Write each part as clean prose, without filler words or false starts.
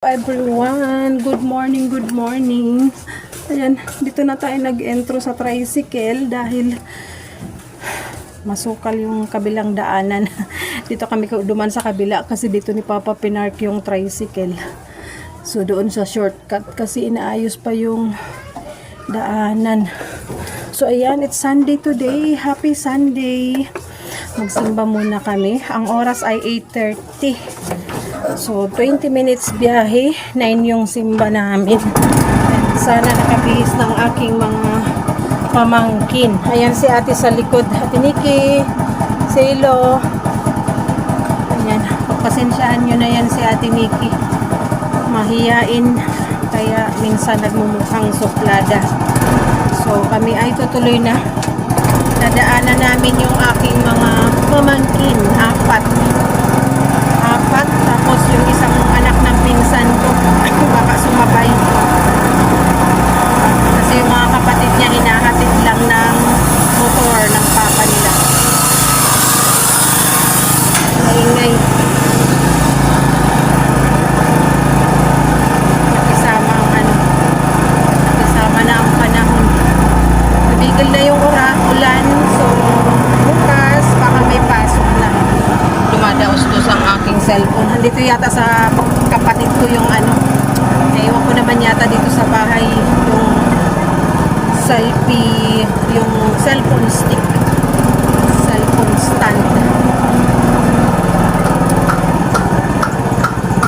Everyone, good morning, good morning. Ayan, dito na tayo nag-entro sa tricycle dahil masukal yung kabilang daanan. Dito kami duman sa kabila kasi dito ni Papa pinark yung tricycle. So doon sa shortcut kasi inaayos pa yung daanan. So ayan, it's Sunday today. Happy Sunday. Magsimba muna kami. Ang oras ay 8:30. So, 20 minutes biyahe, 9 yung simba namin. And sana nakabihis ng aking mga pamangkin. Ayan si ate sa likod. Ate Nikki, si Ilo. Ayan, pagpasensyahan nyo na yan si ate Nikki. Mahiyain, kaya minsan nagmumukhang suplada. So, kami ay tutuloy na. Nadaanan namin yung aking mga pamangkin, apat, tapos yung isang anak ng pinsan ko baka sumabay kasi yung mga kapatid niya hinahatid lang ng motor ng papa nila. Maingay, nakisama na ang panahon. Nabigil na yung ulan, so bukas baka may pasok na. Dumadaos-dos ang aking cellphone. Nandito yata sa kapatid ko yung ewan ko naman yata dito sa bahay yung selfie, yung cellphone stick, cellphone stand.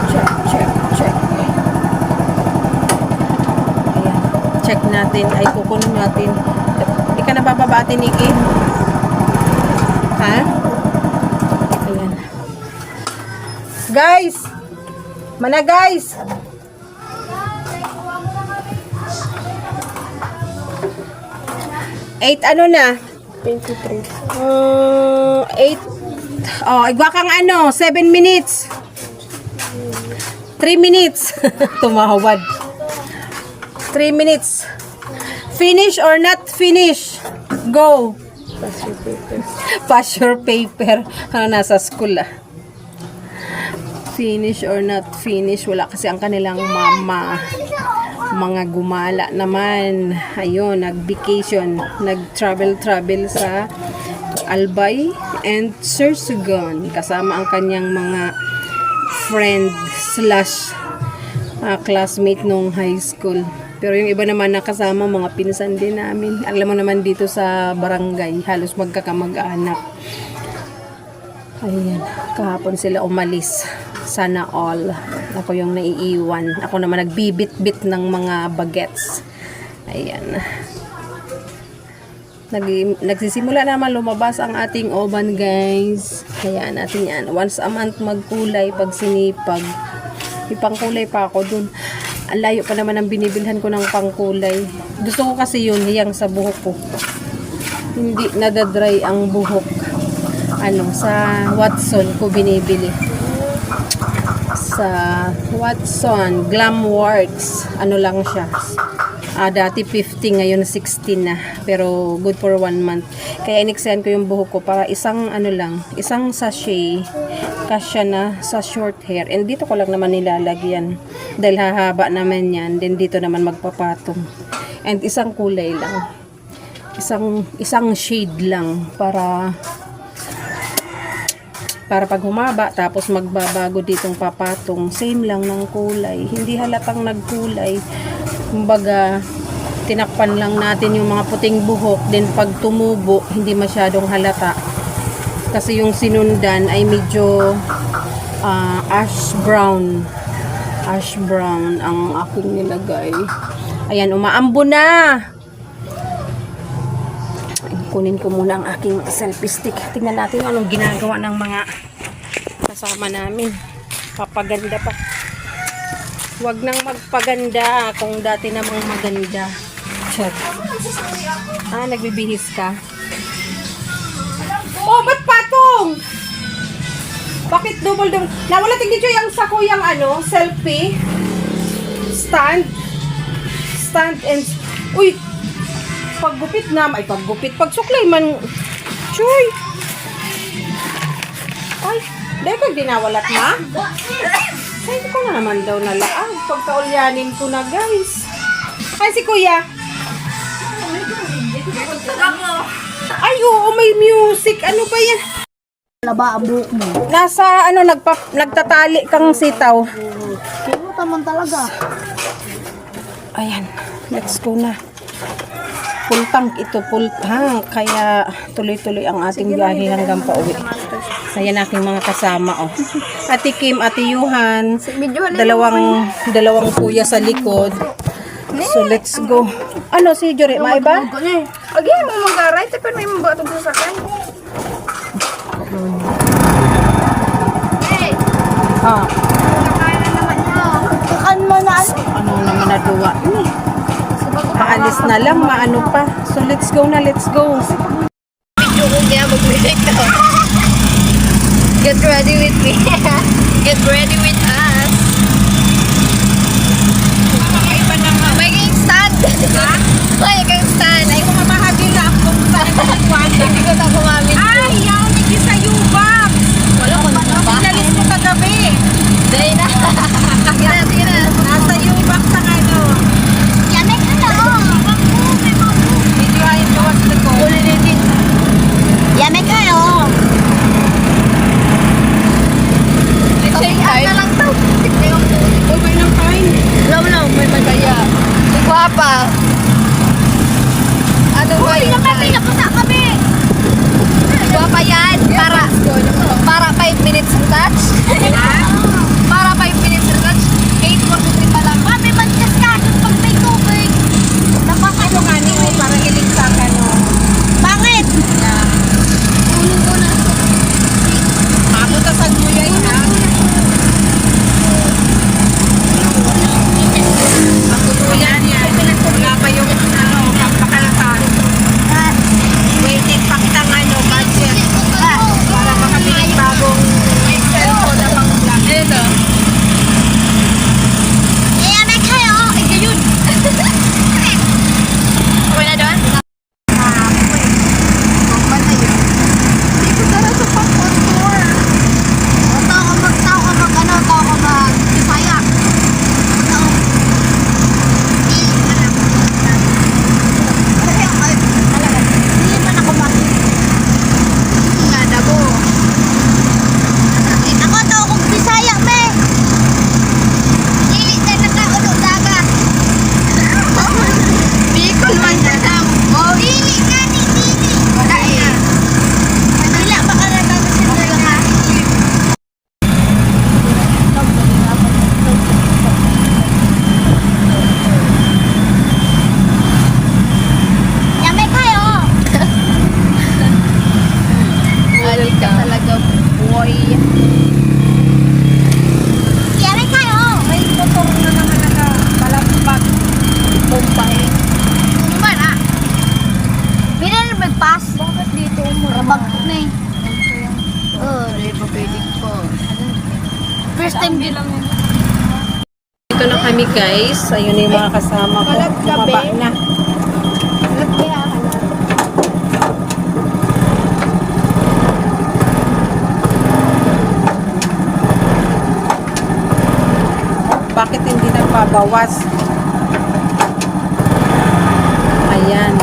Check. Ayan. Check natin. Ay, kukunin natin. Hindi ka nabababa, Ate Nikki? Ha? Guys! Mana guys! Eight ano na? 23. 8. Oh, igwa kang 7 minutes. 3 minutes. Tumawad. 3 minutes. Finish or not finish? Go. Pass your paper. Pass your paper. Nasa school Finish or not finish. Wala kasi ang kanilang mama. Mga gumala naman. Ayun, nag-vacation. Nag-travel sa Albay and Sorsogon. Kasama ang kanyang mga friend / classmate nung high school. Pero yung iba naman nakasama, mga pinsan din namin. Alam mo naman dito sa barangay, halos magkakamag-anak. Ayan, kahapon sila umalis. Sana all. Ako yung naiiwan. Ako naman nagbibit-bit ng mga bagets. Ayan. Nagsisimula naman lumabas ang ating oven, guys. Kaya natin yan. Once a month magkulay pag sinipag. May pangkulay pa ako dun. Ang layo pa naman ang binibilhan ko ng pangkulay. Gusto ko kasi yun, hiyang sa buhok ko. Hindi nadadry ang buhok. Sa Watson ko binibili. Sa Watson, Glamworks. Lang siya. Dati 50, ngayon 16 na. Pero good for 1 month. Kaya inextend ko yung buhok ko para isang isang sachet. Kasya na sa short hair. And dito ko lang naman nilalagyan. Dahil hahaba naman yan. Then dito naman magpapatong. And isang kulay lang. Isang shade lang para pag humaba, tapos magbabago ditong papatong, same lang ng kulay, hindi halatang nagkulay. Kumbaga, tinakpan lang natin yung mga puting buhok, then pag tumubo, hindi masyadong halata. Kasi yung sinundan ay medyo ash brown ang aking nilagay. Ayan, umaambo na. Kunin ko muna ang aking selfie stick. Tingnan natin anong ginagawa ng mga kasama namin. Papaganda pa. Huwag nang magpaganda kung dati namang maganda. Check. Nagbibihis ka. Oh, ba't patong? Bakit double? Nawala tingin yung sako yung selfie stand and uy, paggupit pagsuklay man, chuy, ay, dahil ko ginawalat ma. Ay, ko na naman daw nalaan. pagkaulyanin ko na, guys. Ay, si Kuya. Ay, oo, may music. Ano ba yan? Laba ang buhok mo. Nasa, nagtatali kang sitaw. Kinuta man talaga. Ayan, let's go na. Full tank ito, full tank. Kaya tuloy-tuloy ang ating biyahe hanggang pauwi. Ayan aking mga kasama, oh. Ate Kim, Ate Yuhan, dalawang kuya sa likod. So, let's go. Ano, si Jure, maiba? Agi mo mag-aray, tapi may mga itong sasakay. Ah, Kakan mo na ano? ano naman na duwa? Aalis na lang, maano pa. So, let's go na, let's go. Video ko kaya mag-break na. Get ready with me. Get ready with us. Kakaiba na nga. May gang stand. Ha? May gang stand. Ay, kung mamahagin na ako sa hindi ko na kumamit. Ay, yaw, niki sa yubak. Wala ko na ba? Pinalis mo kagabi. Dahil na. Sige na, sige na. Nasa yubak sa ano. Yamek na lang. Video ay bawas na ko. Ulitin. Yamek kayo. Check na lang to. Uy, may nang time. No, may magaya. Si Guapa. Ano ba yun? Uy, napasa kami. Si Guapa yan. Para 5 minutes retouch. Para 5 minutes retouch. 8:43 pa lang. Mami, magkas ka. Pag may tubig. Napasa Ano nga ni, para hiling sa akin, oh. Pangit. Tulong ko na. Mapunta sa gulay, ha? Yan, yan. Wala pa yung, pakalatan. Waiting pa kitang, budget. Para makabili bagong cellphone na pang-vlog. Ito. Yamek kayo. Ay, yun. Okay na doon? Yamek kayo. Talaga, boy. Yamek kayo. May motor na naman naka-palapag. Bombay. Kuman ah. Binili mag-pass. Bakit dito mo? Rabag na eh. Oh, di pa pwede po. First time din lang yun. Ito na kami, guys. Ayun yung mga kasama ko. Bumaba na. Bakit hindi nagbabawas? Ayan.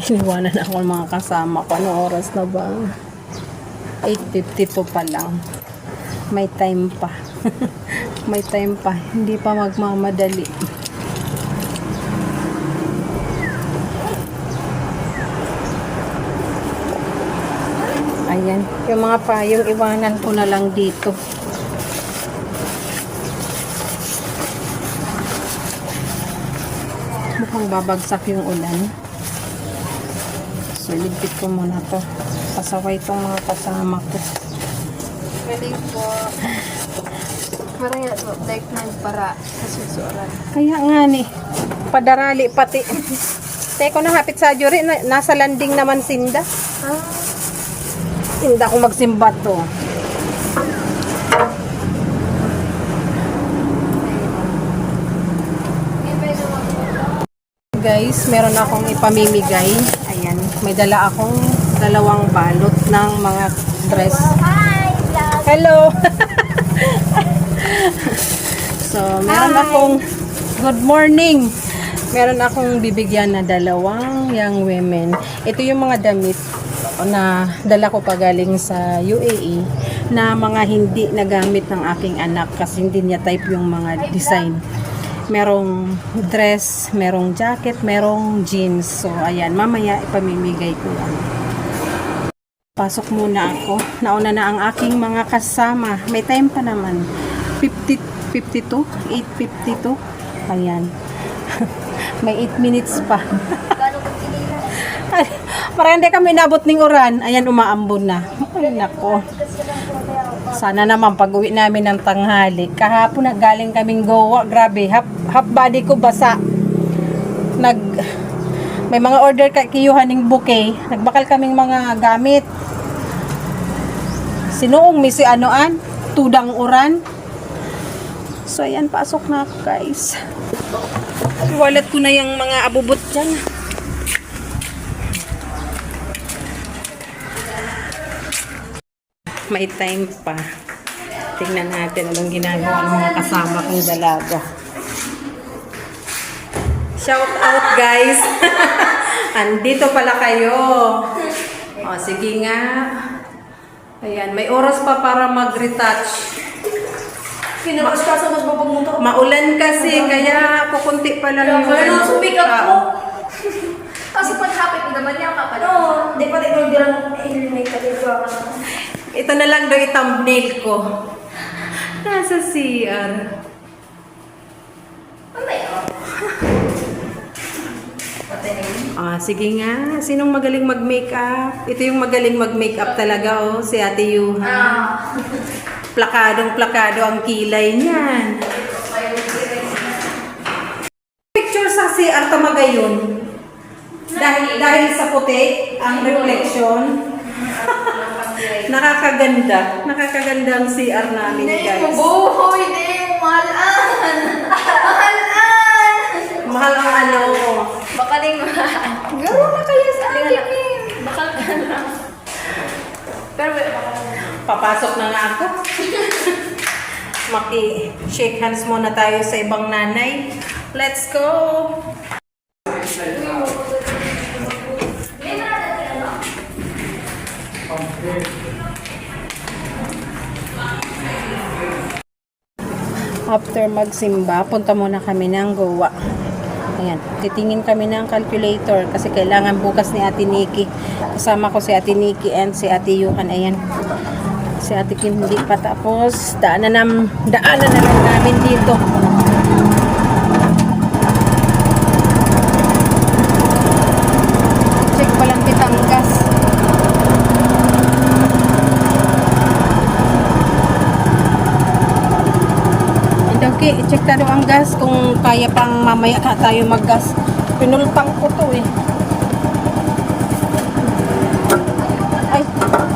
Iniwanan ako ng mga kasama ko. Ano oras na ba? 8:52 pa lang. May time pa. May time pa. Hindi pa magmamadali. Ayan. Yung mga payong iwanan ko na lang dito. Mukhang babagsak yung ulan. So, ligpit ko muna to. Pasaway itong mga kasama ko. Galing po. Parang yan, like para kasusuran. Kaya nga ni. Padarali pati. Teko na hapit sa jury. Nasa landing naman sinda. Hindi ako magsimba to. Guys, meron akong ipamimigay. Ayan, may dala akong 2 balot ng mga dress. Hi, vlog. Hello. So, meron akong good morning. Meron akong bibigyan na dalawang young women. Ito yung mga damit na dala ko pagaling sa UAE na mga hindi nagamit ng aking anak kasi hindi niya type yung mga design. Merong dress, merong jacket, merong jeans. So, ayan, mamaya ipamimigay ko yan. Pasok muna ako. Nauna na ang aking mga kasama. May time pa naman. 52? 8:52? Ayan. May 8 minutes pa. Parang hindi kami nabot ng oran. Ayan, umaambon na. Ay, nako. Sana naman pag-uwi namin ng tanghali. Kahapon na galing kaming Goa. Grabe, half body ko basa. May mga order kiyuhan ng bouquet. Nagbakal kaming mga gamit. Sinuong mi si anoan, tudang uran. So, ayan, pasok na ako, guys. Wallet ko na yung mga abubot dyan. May time pa. Tingnan natin anong ginagawa ng mga kasama kong dalaga. Shout out, guys. Andito pala kayo. O, sige nga. Ayan, may oras pa para mag-retouch. Kinaros ka sa mas mapagmuto. Maulan kasi, kaya kukunti pa lang yung... Kaya sumik ako. tao. Kasi pag-hapit mo naman niya kapag. Oo, di pa rin hindi lang eliminate ka dito. Ito na lang daw i-thumbnail ko. Nasa CR. Ah, sige nga. Sinong magaling mag-makeup? Ito yung magaling mag-makeup talaga, oh. Si Ate Yuha. Plakadong-plakado ang kilay niyan. Picture sa CR talaga yun. Dahil sa puti, ang reflection. Nakakaganda. Nakakaganda ang CR namin, guys. Buhoy, hindi. Mahalan. Mahalan. Mahal ang ano. Baka din mahal. Garo na kayo sa akin eh. Bakal ka na. Pero Papasok na nga ako. Maki-shake hands muna tayo sa ibang nanay. Let's go! After magsimba, punta muna kami ng Goa. Ayan, titingin kami ng calculator kasi kailangan bukas ni Ate Nikki. Kasama ko si Ate Nikki and si Ate Yuhan. Ayan. Si Ate Kim hindi pa tapos. Daanan na lang namin dito. Check pa lang kitang gas. Okay, check tayo ang gas kung kaya pang mamaya ka tayo mag-gas. Pinultang ko to eh. Ay,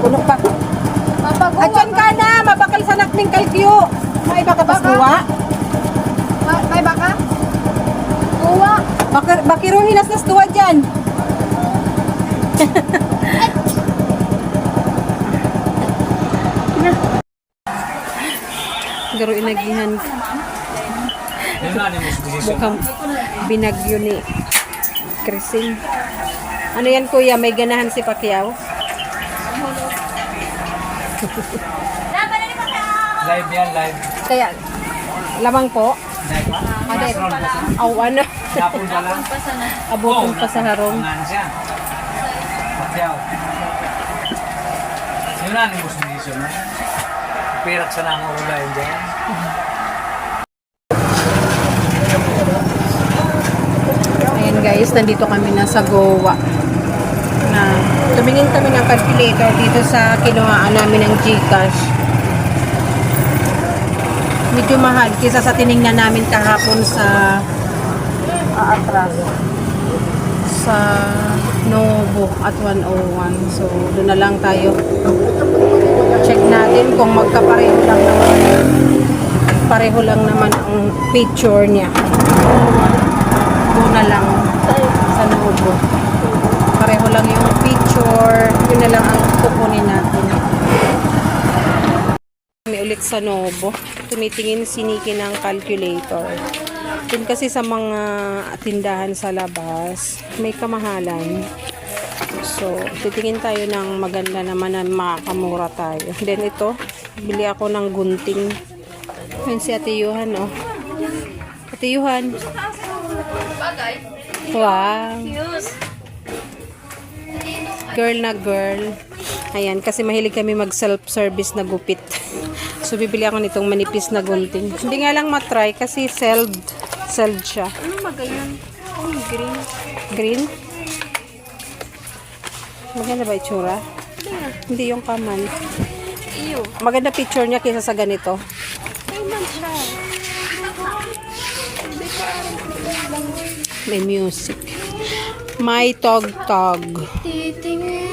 puno pa. Atyan ka na, mabakal sa nakning kalkyo. May baka bas duwa? May baka? Kuwa. Bakiro hinas nas duwa dyan. Garo inagihan. Mukhang binagyo ni Krising. Ano yan, kuya? May ganahan si Pacquiao? Live yan, live. Kaya, lamang po. Live ba? Adet. Last round ba siya? Aw, ano? Tapon pa lang. Abotong pa sa harong. Tungan siya. Pagyaw. Yun na, ang gusto niyo na. Pirak sa nang ulay dyan. Ayan guys, nandito kami na sa Goa. Na tumingin kami ng calculator dito sa kinuhaan namin ng GCash. Medyo mahal kaysa sa tiningnan namin kahapon sa atras. Sa Novo at 101. So, doon na lang tayo. Check natin kung magkapareho lang naman. Pareho lang naman ang picture niya. Doon na lang sa Novo. Pareho lang yung picture. Yun na lang ang kukunin natin. Kami ulit sa Novo. Tumitingin si Nikki ng calculator. Dun kasi sa mga tindahan sa labas, may kamahalan. So, titingin tayo ng maganda naman na makakamura tayo. Then ito, bili ako ng gunting. Yun si Ate Yuhan, oh. Ate Yuhan. Wow. Girl na girl. Ayan, kasi mahilig kami mag self-service na gupit. So, bibili ako nitong manipis na gunting. Hindi nga lang matry kasi sold siya. Ano magayon? Green. Green? Maganda ba itsura? Hindi yung kaman. Iyo. Maganda picture niya kaysa sa ganito. Kailan siya? May music. May tog-tog. Titingin.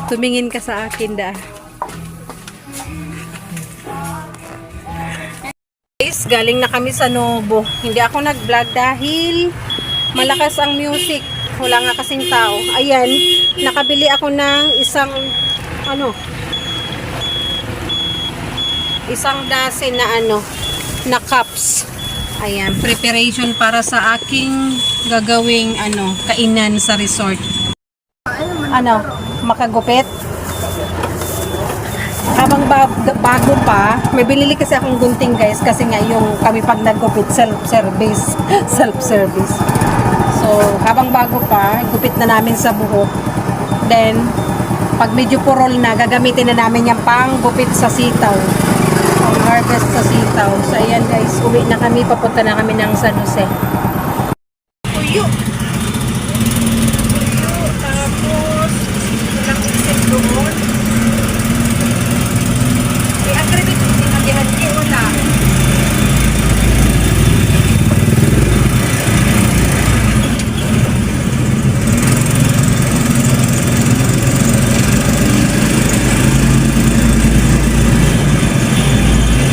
Tumingin ka sa akin, da. Guys, galing na kami sa Novo. Hindi ako nag-vlog dahil malakas ang music. Wala nga kasing tao. Ayan, nakabili ako ng isang dozen na cups. Ayan, preparation para sa aking gagawing kainan sa resort. Makagupit. Habang bago pa, may binili kasi akong gunting guys kasi nga yung kami pag nagupit self-service. So, habang bago pa, gupit na namin sa buhok. Then, pag medyo purol na, gagamitin na namin yung pang gupit sa sitaw. Pang harvest sa sitaw. So, ayan guys, uwi na kami, papunta na kami ng San Jose. Uyo! Tapos, walang isip doon. May agreement, hindi wala.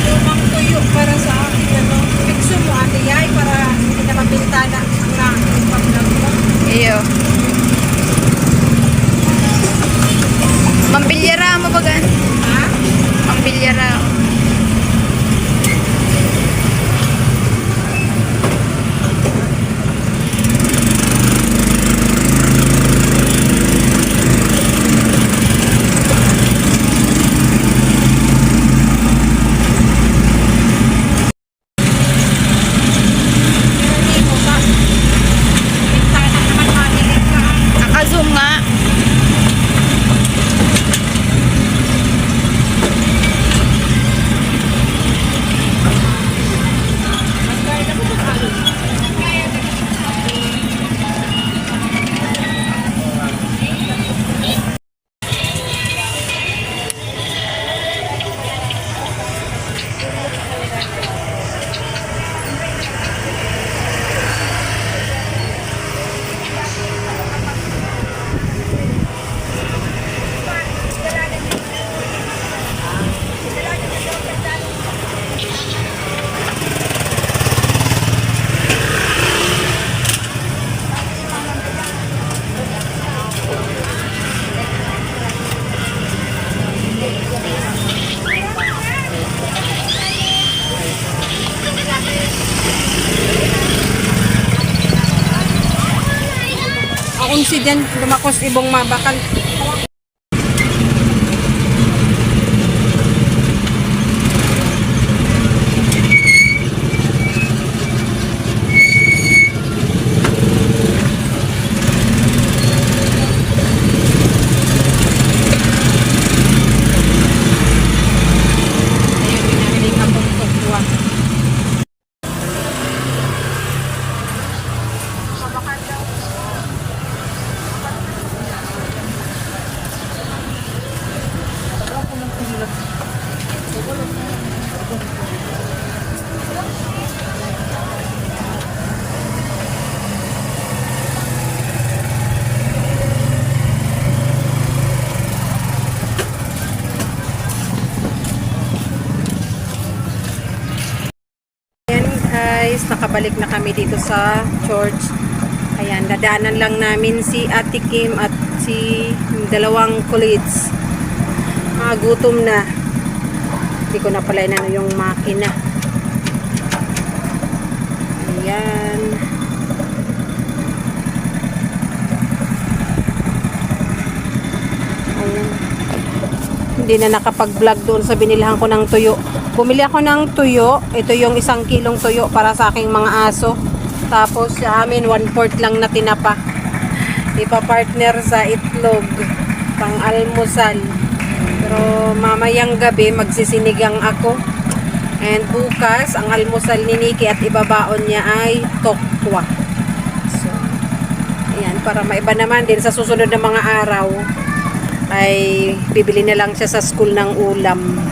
Lumang tuyo para sa akin, Pixo mo, ate yay, para hindi na mabintana ang pag-vlog mo. Iyo. Mambilyara mo bagan? Ha? Mambilyara. Bintana naman mahilig ka. Naka-zoom nga. Akong si Jan, lumakos ibong mabakal. guys, nakabalik na kami dito sa church. Ayan, dadaanan lang namin si Ate Kim at si dalawang colleagues. Gutom na. Hindi ko na pala inano yung makina. Ayan. Ayan. Hindi na nakapag-vlog doon sa binilhan ko ng tuyo. Bumili ako ng tuyo. Ito yung 1 kilong tuyo para sa aking mga aso. Tapos sa amin 1/4 lang na tinapa. Ipa-partner sa itlog. Pang almusal. Pero mamayang gabi magsisinigang ako. And bukas ang almusal ni Nikki at ibabaon niya ay tokwa. So, ayan, para maiba naman din sa susunod na mga araw ay bibili na lang siya sa school ng ulam.